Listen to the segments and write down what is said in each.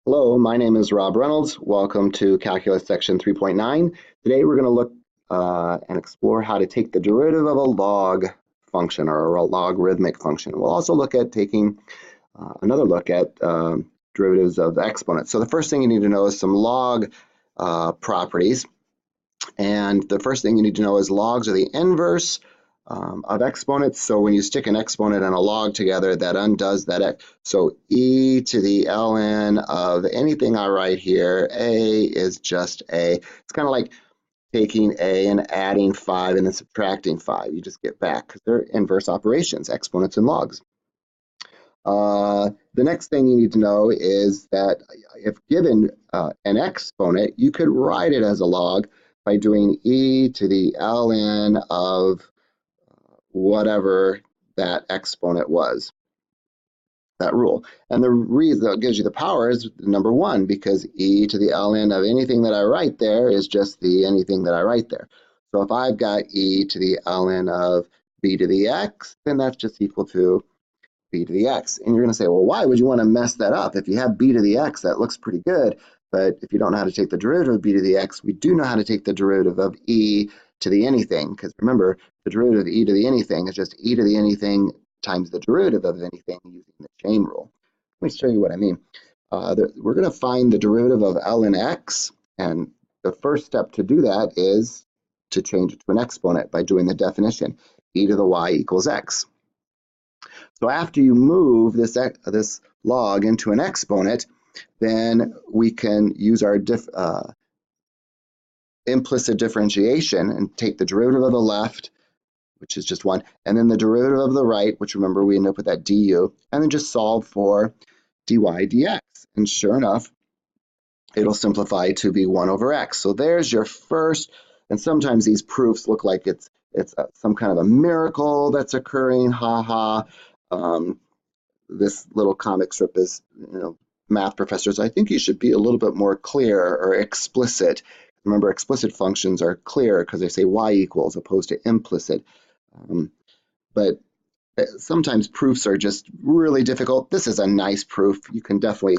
Hello, my name is Rob Reynolds. Welcome to Calculus Section 3.9. Today we're going to look and explore how to take the derivative of a log function or a logarithmic function. We'll also look at taking another look at derivatives of exponents. So the first thing you need to know is some log properties. And the first thing you need to know is logs are the inverse of exponents. So when you stick an exponent and a log together, that undoes that. So e to the ln of anything I write here, a is just a. It's kind of like taking a and adding 5 and then subtracting 5. You just get back because they're inverse operations, exponents and logs. The next thing you need to know is that if given an exponent, you could write it as a log by doing e to the ln of whatever that exponent was, that rule. And the reason that gives you the power is number 1, because e to the ln of anything that I write there is just the anything that I write there. So if I've got e to the ln of b to the x, then that's just equal to b to the x. And you're going to say, well, why would you want to mess that up? If you have b to the x, that looks pretty good. But if you don't know how to take the derivative of b to the x, we do know how to take the derivative of e to the anything. Because remember, the derivative of e to the anything is just e to the anything times the derivative of anything using the chain rule. Let me show you what I mean. We're going to find the derivative of ln x. And the first step to do that is to change it to an exponent by doing the definition. E to the y equals x. So after you move this log into an exponent, then we can use our implicit differentiation and take the derivative of the left, which is just 1, and then the derivative of the right, which remember we end up with that du, and then just solve for dy dx. And sure enough, it'll simplify to be 1 over x. So there's your first, and sometimes these proofs look like it's some kind of a miracle that's occurring, ha. This little comic strip is, math professors, I think you should be a little bit more clear or explicit. Remember, explicit functions are clear because they say y equals opposed to implicit. But sometimes proofs are just really difficult. This is a nice proof. You can definitely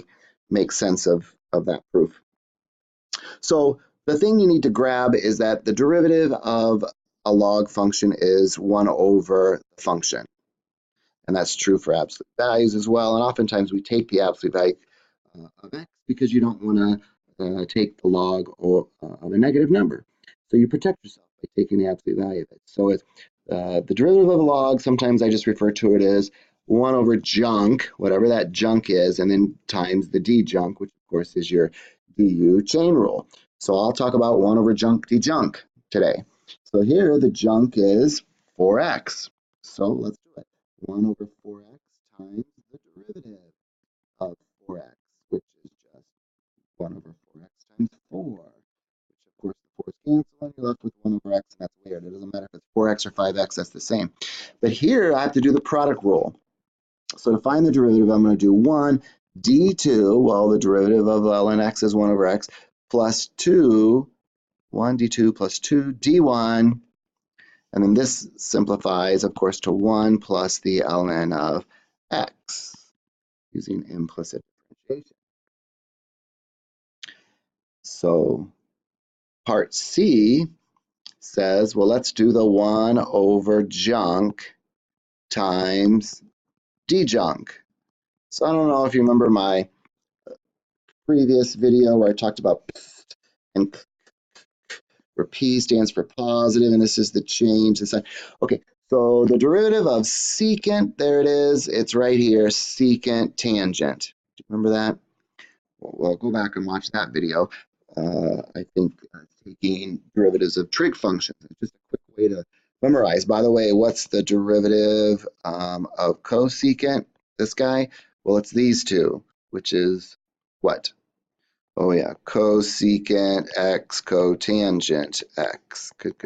make sense of that proof. So the thing you need to grab is that the derivative of a log function is 1 over the function. And that's true for absolute values as well. And oftentimes we take the absolute value of x because you don't want to take the log of a negative number. So you protect yourself by taking the absolute value of it. So it's the derivative of a log, sometimes I just refer to it as 1 over junk, whatever that junk is, and then times the d-junk, which of course is your du chain rule. So I'll talk about 1 over junk d-junk today. So here the junk is 4x. So let's do it. 1 over 4x times the derivative of 4x, which is just 1 over 4x times 4, which of course the 4's cancel, and you're left with 1 over x, and that's weird. It doesn't matter if it's 4x or 5x, that's the same. But here I have to do the product rule. So to find the derivative, I'm going to do 1 d2, well, the derivative of ln x is 1 over x, plus 2, 1 d2 plus 2 d1, and then this simplifies, of course, to 1 plus the ln of x using implicit differentiation. So part C says, well, let's do the 1 over junk times d-junk. So I don't know if you remember my previous video where I talked about and where P stands for positive, and this is the change. Okay, so the derivative of secant, there it is. It's right here, secant tangent. Do you remember that? Well, go back and watch that video. I think taking derivatives of trig functions. It's just a quick way to memorize. By the way, what's the derivative of cosecant, this guy? Well, it's these two, which is what? Oh yeah, cosecant x cotangent x. Good.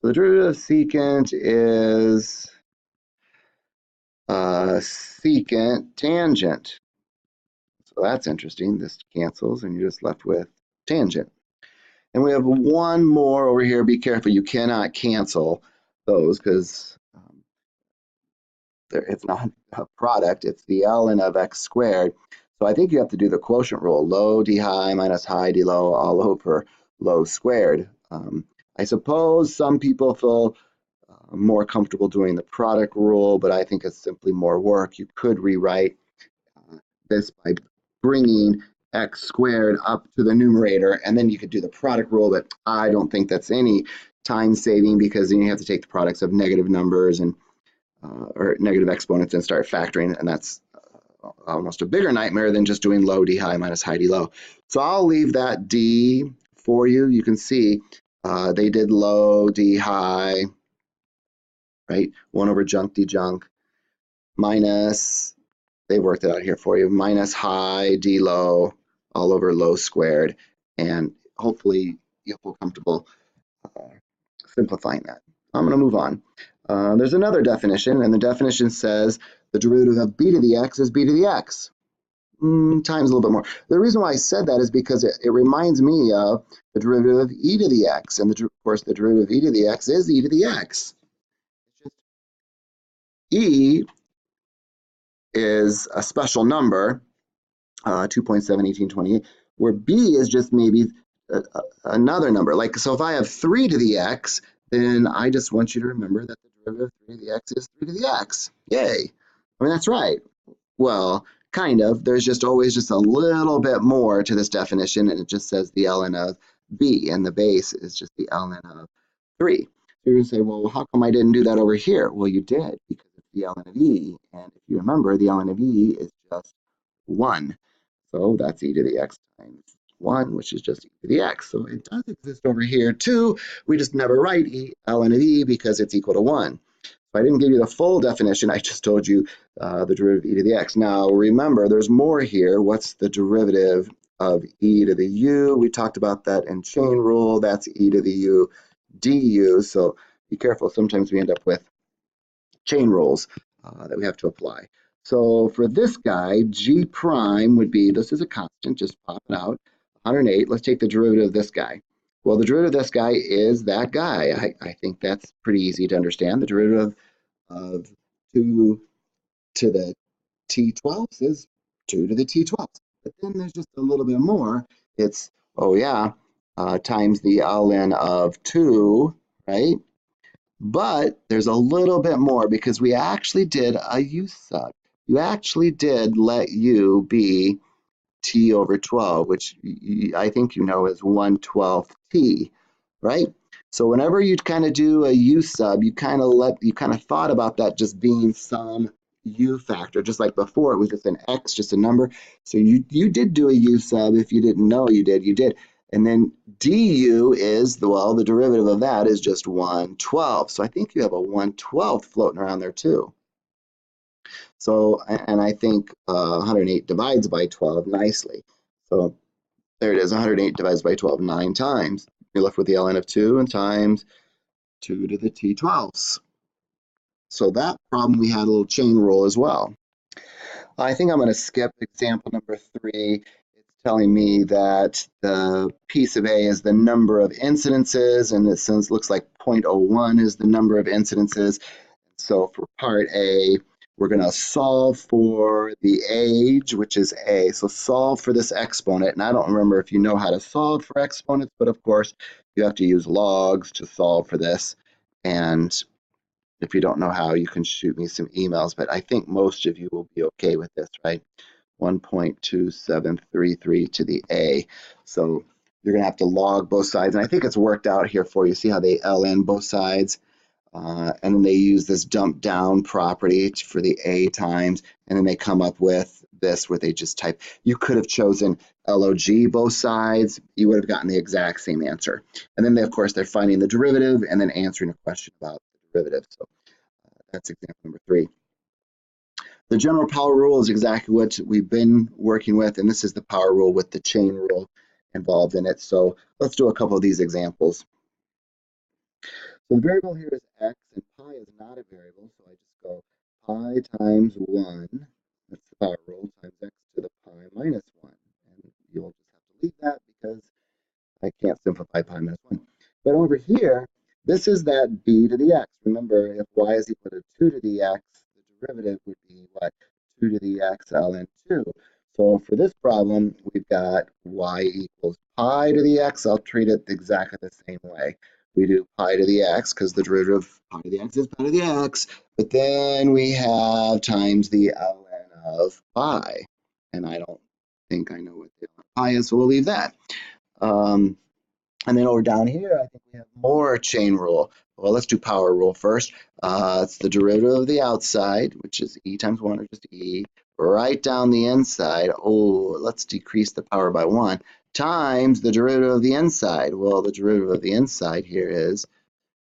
So the derivative of secant is secant tangent. So that's interesting. This cancels and you're just left with tangent. And we have one more over here. Be careful, you cannot cancel those because it's not a product, it's the ln of x squared. So I think you have to do the quotient rule, low d high minus high d low all over low squared. I suppose some people feel more comfortable doing the product rule, but I think it's simply more work. You could rewrite this by bringing x squared up to the numerator, and then you could do the product rule, but I don't think that's any time saving because then you have to take the products of negative numbers and or negative exponents and start factoring, and that's almost a bigger nightmare than just doing low d high minus high d low. So I'll leave that d for you. You can see they did low d high, right? 1 over junk d junk minus, they worked it out here for you, minus high d low all over low squared, and hopefully you'll feel comfortable simplifying that. I'm going to move on. There's another definition, and the definition says the derivative of b to the x is b to the x times a little bit more. The reason why I said that is because it reminds me of the derivative of e to the x, and of course the derivative of e to the x is e to the x. E is a special number, 2.71828, where b is just maybe another number. Like, so if I have 3 to the x, then I just want you to remember that the derivative of 3 to the x is 3 to the x. Yay. I mean, that's right. Well, kind of. There's just always just a little bit more to this definition, and it just says the ln of b, and the base is just the ln of 3. So you're going to say, well, how come I didn't do that over here? Well, you did, because it's the ln of e, and if you remember, the ln of e is just 1. So that's e to the x times 1, which is just e to the x. So it does exist over here too. We just never write ln of e because it's equal to 1. So I didn't give you the full definition. I just told you the derivative of e to the x. Now remember, there's more here. What's the derivative of e to the u? We talked about that in chain rule. That's e to the u du. So be careful. Sometimes we end up with chain rules that we have to apply. So for this guy, g prime would be, this is a constant, just pop it out, 108. Let's take the derivative of this guy. Well, the derivative of this guy is that guy. I think that's pretty easy to understand. The derivative of 2 to the t12s is 2 to the t12s. But then there's just a little bit more. It's, oh yeah, times the ln of 2, right? But there's a little bit more because we actually did a u sub. You actually did let u be t over 12, which I think you know is 1/12 t, right? So whenever you kind of do a u sub, you kind of thought about that just being some u factor, just like before it was just an x, just a number. So you did do a u sub. If you didn't know you did. And then du is, the derivative of that is just 1/12. So I think you have a 1/12 floating around there too. So, and I think 108 divides by 12 nicely. So there it is, 108 divides by 12 9 times. You're left with the ln of 2 and times 2 to the t12s. So that problem we had a little chain rule as well. I think I'm going to skip example number 3. It's telling me that the piece of A is the number of incidences, and it looks like 0.01 is the number of incidences. So for part A, we're going to solve for the age, which is A. So solve for this exponent. And I don't remember if you know how to solve for exponents, but of course, you have to use logs to solve for this. And if you don't know how, you can shoot me some emails, but I think most of you will be okay with this, right? 1.2733 to the A. So you're going to have to log both sides. And I think it's worked out here for you. See how they ln both sides? And then they use this dump down property for the A times. And then they come up with this where they just type. You could have chosen log both sides. You would have gotten the exact same answer. And then, of course, they're finding the derivative and then answering a question about derivative. So that's example number 3. The general power rule is exactly what we've been working with, and this is the power rule with the chain rule involved in it. So let's do a couple of these examples. So the variable here is x, and pi is not a variable, so I just go pi times 1, that's the power rule, times x to the pi minus 1. And you'll just have to leave that because I can't simplify pi minus 1. But over here, this is that b to the x. Remember, if y is equal to 2 to the x, the derivative would be what? 2 to the x ln 2. So for this problem, we've got y equals pi to the x. I'll treat it exactly the same way. We do pi to the x because the derivative of pi to the x is pi to the x, but then we have times the ln of pi. And I don't think I know what the ln of pi is, so we'll leave that. And then over down here, I think we have more chain rule. Well, let's do power rule first. It's the derivative of the outside, which is e times 1, or just e. Right down the inside, oh, let's decrease the power by 1, times the derivative of the inside. Well, the derivative of the inside here is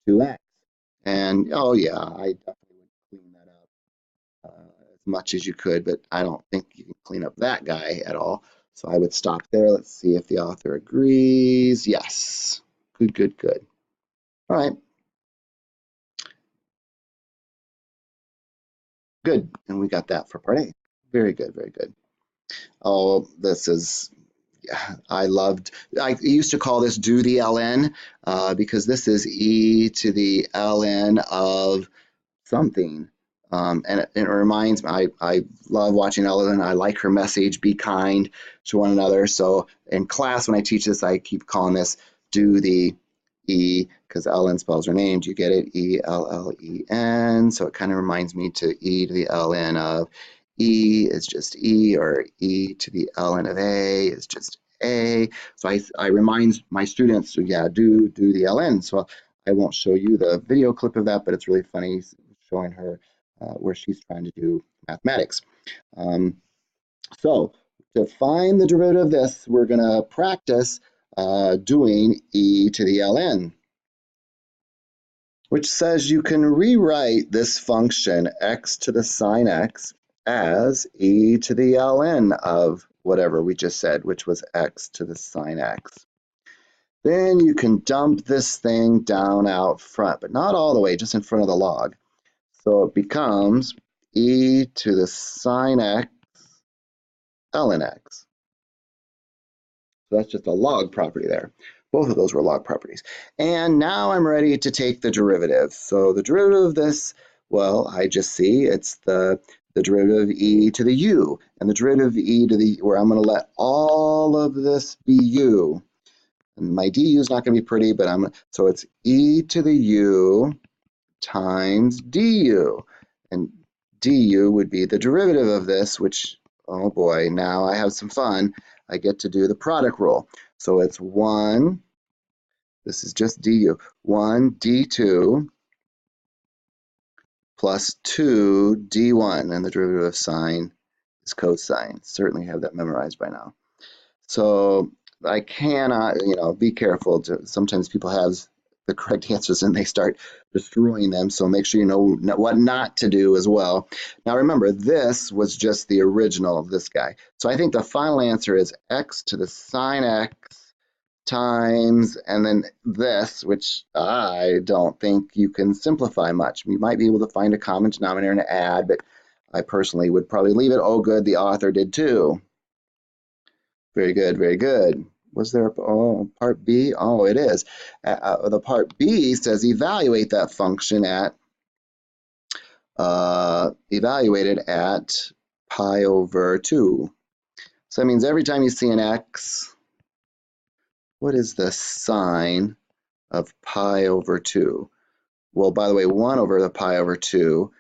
2x. And, oh, yeah, I definitely would clean that up as much as you could, but I don't think you can clean up that guy at all. So I would stop there. Let's see if the author agrees. Yes. Good, good, good. All right. Good. And we got that for part A. Very good, very good. Oh, this is, yeah, I used to call this do the ln because this is e to the ln of something. And it reminds me, I love watching Ellen. I like her message, be kind to one another. So in class, when I teach this, I keep calling this do the E, because Ellen spells her name. Do you get it? E-L-L-E-N. So it kind of reminds me to E to the ln of E is just E, or E to the ln of A is just A. So I remind my students to, yeah, do the ln. So I won't show you the video clip of that, but it's really funny showing her where she's trying to do mathematics. So to find the derivative of this, we're going to practice doing e to the ln, which says you can rewrite this function x to the sine x as e to the ln of whatever we just said, which was x to the sine x. Then you can dump this thing down out front, but not all the way, just in front of the log. So it becomes e to the sine x ln x. So that's just a log property there. Both of those were log properties. And now I'm ready to take the derivative. So the derivative of this, well, I just see it's the derivative of e to the u. And the derivative of e to the, where I'm going to let all of this be u. And my du is not going to be pretty, but so it's e to the u times du. And du would be the derivative of this, which, oh boy, now I have some fun. I get to do the product rule. So it's 1, this is just du, 1 d2 plus 2 d1, and the derivative of sine is cosine. Certainly have that memorized by now. So I cannot, be careful. Sometimes people have the correct answers and they start destroying them. So make sure you know what not to do as well. Now remember, this was just the original of this guy. So I think the final answer is x to the sine x times, and then this, which I don't think you can simplify much. You might be able to find a common denominator and add, but I personally would probably leave it. Oh, good, the author did too. Very good, very good. Was there a part B? Oh, it is. The part B says evaluate that function at, evaluated at pi over 2. So that means every time you see an x, what is the sine of pi over 2? Well, by the way, 1 over the pi over 2,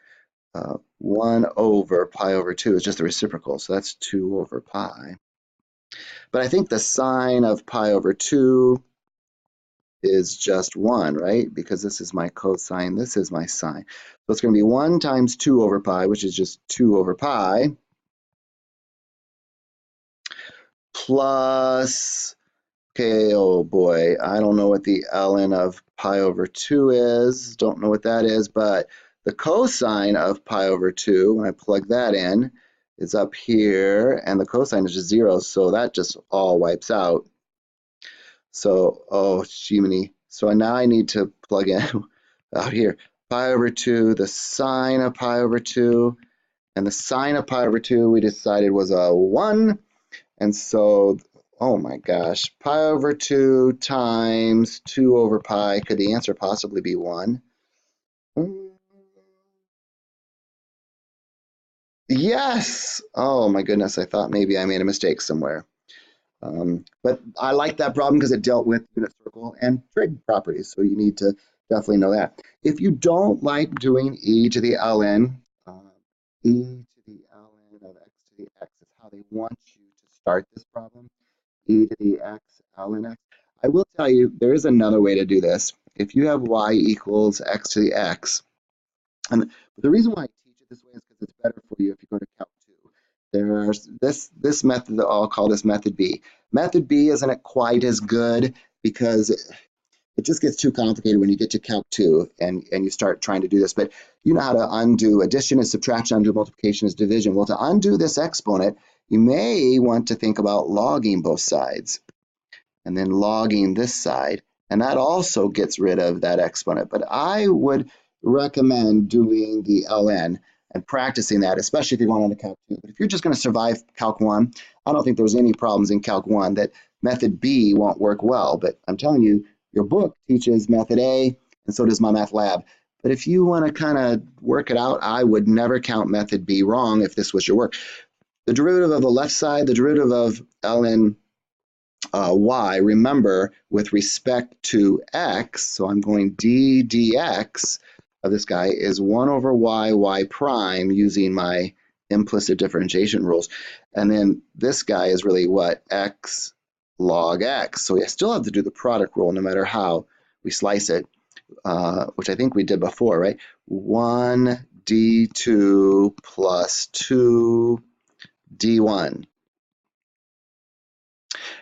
1 over pi over 2 is just the reciprocal, so that's 2 over pi. But I think the sine of pi over 2 is just 1, right? Because this is my cosine, this is my sine. So it's going to be 1 times 2 over pi, which is just 2 over pi, plus, okay, oh boy, I don't know what the ln of pi over 2 is. Don't know what that is, but the cosine of pi over 2, when I plug that in, is up here, and the cosine is just 0, so that just all wipes out. So, oh, Jiminy. So now I need to plug in out here, pi over 2, the sine of pi over 2, and the sine of pi over 2 we decided was a 1, and so, oh my gosh, pi over 2 times 2 over pi, could the answer possibly be 1? Yes. Oh my goodness. I thought maybe I made a mistake somewhere. But I like that problem because it dealt with unit circle and trig properties. So you need to definitely know that. If you don't like doing e to the ln, e to the ln of x to the x is how they want you to start this problem. E to the x ln x. I will tell you, there is another way to do this. If you have y equals x to the x, and the reason why I teach it this way is because it's better for you if you go to Calc 2. There's this method, I'll call this method B. Method B isn't quite as good because it just gets too complicated when you get to Calc 2 and you start trying to do this. But you know how to undo addition is subtraction, undo multiplication is division. Well, to undo this exponent, you may want to think about logging both sides and then logging this side. And that also gets rid of that exponent. But I would recommend doing the ln and practicing that, especially if you're going on to Calc 2. But if you're just going to survive Calc 1, I don't think there's any problems in Calc 1 that method B won't work well. But I'm telling you, your book teaches method A, and so does my math lab. But if you want to kind of work it out, I would never count method B wrong if this was your work. The derivative of the left side, the derivative of ln y, remember, with respect to x, so I'm going d dx of this guy is 1 over y prime using my implicit differentiation rules. And then this guy is really what? X log x. So we still have to do the product rule no matter how we slice it, which I think we did before, right? 1 d2 plus 2 d1.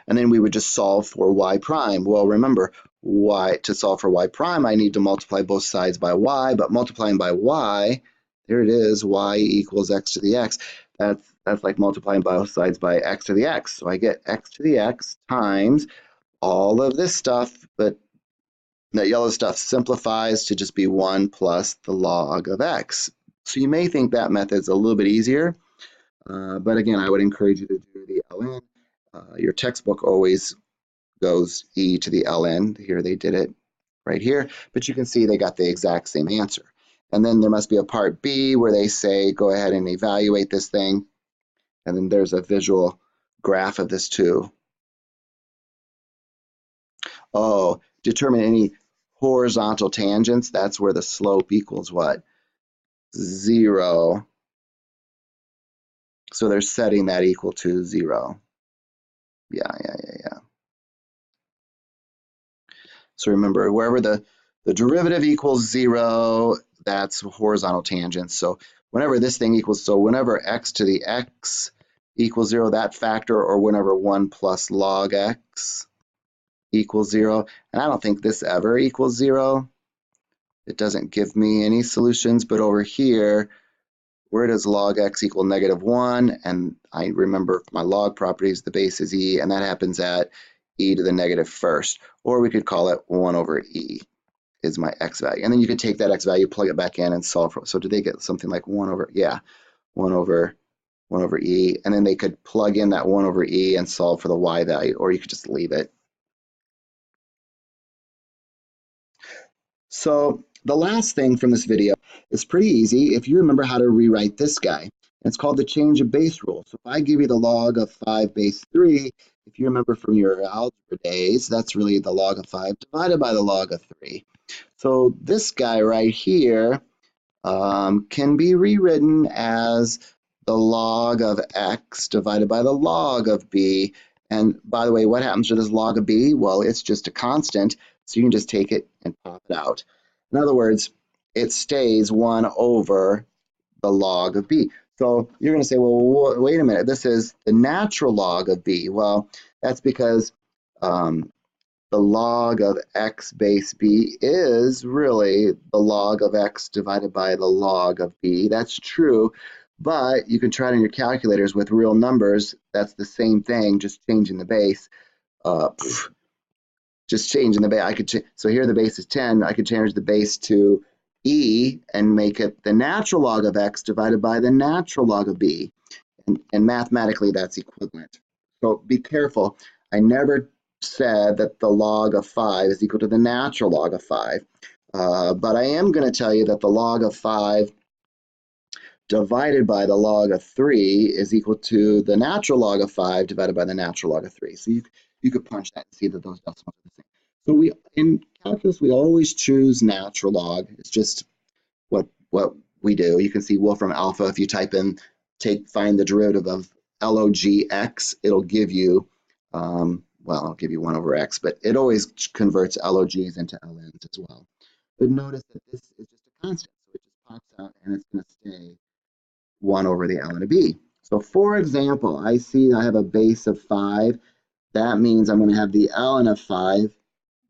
And then we would just solve for y prime. Well, remember, to solve for y prime, I need to multiply both sides by y, but multiplying by y, there it is, y equals x to the x. That's like multiplying both sides by x to the x. So I get x to the x times all of this stuff, but that yellow stuff simplifies to just be 1 plus the log of x. So you may think that method's a little bit easier, but again, I would encourage you to do the ln. Your textbook always goes e to the ln. Here they did it right here, but you can see they got the exact same answer. And then there must be a part B where they say, go ahead and evaluate this thing. And then there's a visual graph of this too. Oh, determine any horizontal tangents. That's where the slope equals what? 0. So they're setting that equal to 0. Yeah. So remember, wherever the derivative equals 0, that's horizontal tangent. So whenever this thing equals, so whenever x to the x equals 0, that factor, or whenever 1 plus log x equals 0, and I don't think this ever equals 0. It doesn't give me any solutions, but over here, where does log x equal -1? And I remember my log properties, the base is e, and that happens at e to the negative first, or we could call it 1 over e is my x value. And then you could take that x value, plug it back in and solve for it. So did they get something like 1 over, yeah, 1 over e, and then they could plug in that 1 over e and solve for the y value, or you could just leave it. So the last thing from this video is pretty easy if you remember how to rewrite this guy. It's called the change of base rule. So if I give you the log of 5 base 3, if you remember from your algebra days, that's really the log of 5 divided by the log of 3. So this guy right here can be rewritten as the log of x divided by the log of b. And by the way, what happens to this log of b? Well, it's just a constant, so you can just take it and pop it out. In other words, it stays 1 over the log of b. So you're going to say, well, wait a minute, this is the natural log of b. Well, that's because the log of x base b is really the log of x divided by the log of b. That's true, but you can try it on your calculators with real numbers. That's the same thing, just changing the base. Just changing the base. So here the base is 10. I could change the base to e and make it the natural log of x divided by the natural log of b. And mathematically, that's equivalent. So be careful. I never said that the log of 5 is equal to the natural log of 5. But I am going to tell you that the log of 5 divided by the log of 3 is equal to the natural log of 5 divided by the natural log of 3. So you could punch that and see that those decimals are the same. So in calculus, we always choose natural log. It's just what we do. You can see Wolfram alpha. If you type in, find the derivative of log(x), it'll give you, well, it'll give you 1 over x, but it always converts logs into ln's as well. But notice that this is just a constant, so it just pops out and it's going to stay 1 over the ln of b. So for example, I see I have a base of 5. That means I'm going to have the ln of 5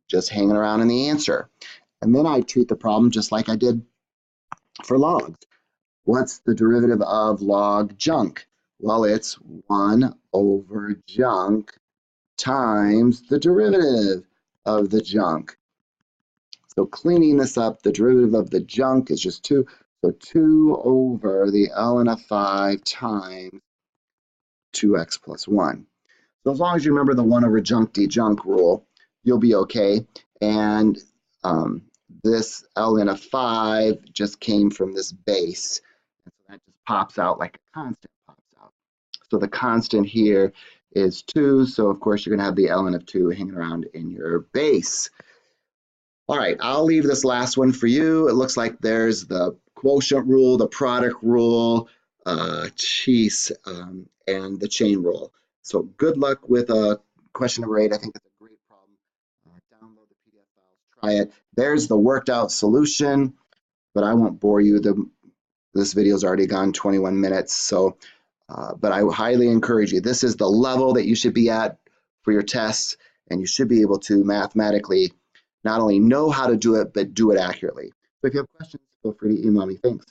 just hanging around in the answer. And then I treat the problem just like I did for logs. What's the derivative of log junk? Well, it's 1 over junk times the derivative of the junk. So cleaning this up, the derivative of the junk is just 2. So 2 over the ln of 5 times 2x plus 1. So as long as you remember the 1 over junk de-junk rule, you'll be okay. And this ln of 5 just came from this base. And so that just pops out like a constant pops out. So the constant here is 2. So of course you're going to have the ln of 2 hanging around in your base. All right, I'll leave this last one for you. It looks like there's the quotient rule, the product rule, and the chain rule. So good luck with question number 8. I think it's a great problem. Download the PDF files, try it. There's the worked out solution, but I won't bore you. This video's already gone 21 minutes. So, but I highly encourage you. This is the level that you should be at for your tests, and you should be able to mathematically not only know how to do it, but do it accurately. So if you have questions, feel free to email me. Thanks.